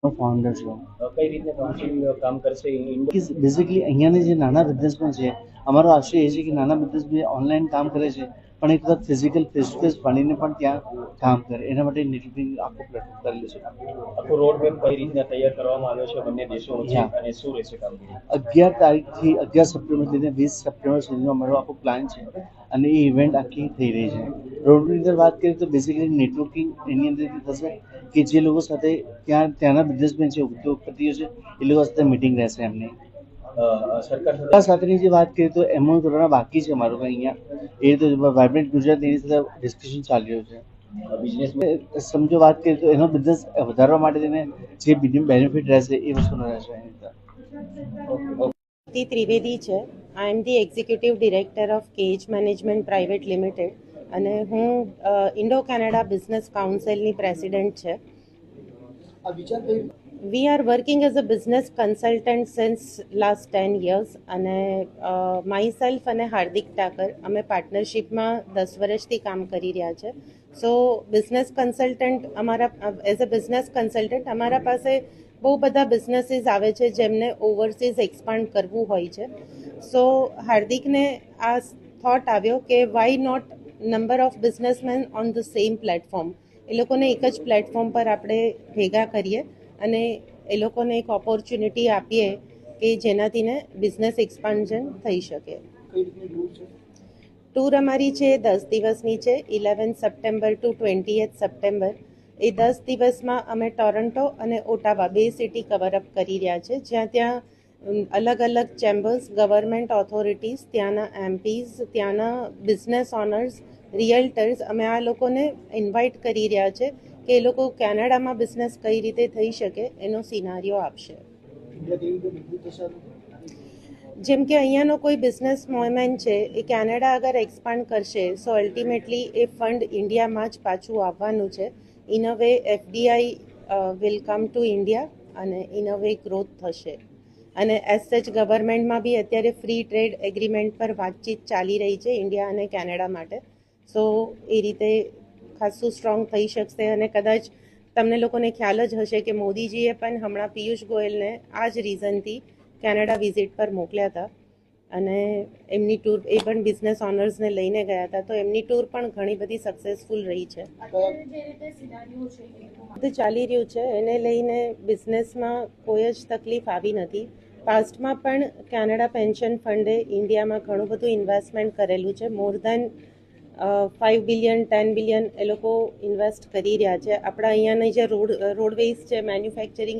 Founder છું. કઈ રીતે કાઉન્સિલ કામ કરશે બેઝિકલી અહીંયાની જે નાના બિઝનેસમેન છે, અમારો આશય એ છે કે નાના બિઝનેસમેન ઓનલાઈન કામ કરે છે, પણ એક વખત ફિઝિકલ ફેસ ટુ ફેસ ભણીને પણ ત્યાં કામ કરે. એના માટે નેટવર્કિંગ આખો પ્લેટફોર્મ કરેલું છે. આખો રોડ મેપ કઈ રીતના તૈયાર કરવામાં આવ્યો છે બંને દેશો વચ્ચે અને શું રહેશે કામગીરી? 11 તારીખથી 11 સપ્ટેમ્બરથી લઈને 20 સપ્ટેમ્બર સુધીનો અમારો આખો પ્લાન છે અને એ ઇવેન્ટ આખી થઈ રહી છે. રોડની અંદર વાત કરીએ તો બેઝિકલી નેટવર્કિંગ એની અંદરથી થશે કે જે લોકો સાથે ત્યાંના બિઝનેસમેન છે, ઉદ્યોગપતિઓ છે, એ લોકો સાથે મીટિંગ રહેશે એમની. સરકાર સાથેની જે વાત કરીએ તો એમનું ધોરણ બાકી છે અમારું અહીંયા. એ તો વાઇબ્રન્ટ ગુજરાત એની સાથે ડિસ્કશન ચાલી રહ્યું છે. બિઝનેસ સમજો વાત કરીએ તો એનો બિઝનેસ વધારવા માટે તેને જે બેનિફિટ રહેશે એ વસ્તુનો રહેશે એની અંદર. ત્રિવેદી છે. I am the executive director of cage management private limited અને હું ઇન્ડો કેનેડા બિઝનેસ કાઉન્સિલની પ્રેસિડેન્ટ છે. We are working as a business consultant since last 10 years અને માય સેલ્ફ અને હાર્દિક ઠાકર અમે પાર્ટનરશિપમાં 10 વર્ષથી કામ કરી રહ્યા છે. So business consultant as a business consultant અમારા પાસે બહુ બધા બિઝનેસીસ આવે છે જેમને ઓવરસીઝ એક્સપાન્ડ કરવું હોય છે. સો હાર્દિકને આ થોટ આવ્યો કે why not number of businessman on the same platform. એ લોકોને એક જ પ્લેટફોર્મ પર આપણે ભેગા કરીએ અને એ લોકોને એક ઓપોર્ચ્યુનિટી આપીએ કે જેનાથી ને બિઝનેસ એક્સપાન્શન થઈ શકે. ટૂર અમારી છે 10 દિવસની છે, 11 સપ્ટેમ્બર ટુ 20 સપ્ટેમ્બર. એ 10 દિવસમાં અમે ટોરન્ટો અને ઓટાવા 2 સિટી કવરઅપ કરી રહ્યા છે, જ્યાં અલગ અલગ ચેમ્બર્સ, ગવર્મેન્ટ ઓથોરિટીઝ, ત્યાંના એમપીઝ, ત્યાંના બિઝનેસ ઓનર્સ, રિયલ્ટર્સ, અમે આ લોકોને ઇન્વાઇટ કરી રહ્યા છે કે એ લોકો કેનેડામાં બિઝનેસ કઈ રીતે થઈ શકે એનો સિનારીઓ આપશે. જેમ કે અહીંયાનો કોઈ બિઝનેસ મોમેન છે એ કેનેડા અગર એક્સપાન્ડ કરશે સો અલ્ટિમેટલી એ ફંડ ઇન્ડિયામાં જ પાછું આવવાનું છે. In a way FDI will come to India અને ઇન અ વે ગ્રોથ થશે. અને એઝ સચ ગવર્મેન્ટમાં બી અત્યારે ફ્રી ટ્રેડ એગ્રીમેન્ટ પર વાતચીત ચાલી રહી છે ઇન્ડિયા અને કેનેડા માટે. સો એ રીતે ખાસું સ્ટ્રોંગ થઈ શકશે અને કદાચ તમને લોકોને ખ્યાલ જ હશે કે મોદીજીએ પણ હમણાં પિયુષ ગોયલને આ જ રીઝનથી કેનેડા વિઝિટ પર મોકલ્યા હતા અને એમની ટૂર એ પણ બિઝનેસ ઓનર્સને લઈને ગયા હતા. તો એમની ટૂર પણ ઘણી બધી સક્સેસફુલ રહી છે. ચાલી રહ્યું છે એને લઈને બિઝનેસમાં કોઈ જ તકલીફ આવી નથી. પાસ્ટમાં પણ કેનેડા પેન્શન ફંડે ઇન્ડિયામાં ઘણું બધું ઇન્વેસ્ટમેન્ટ કરેલું છે. મોર દેન 5 બિલિયન 10 બિલિયન એ લોકો ઇન્વેસ્ટ કરી રહ્યા છે. આપણા અહીંયાની જે રોડવેઝ છે, મેન્યુફેક્ચરિંગ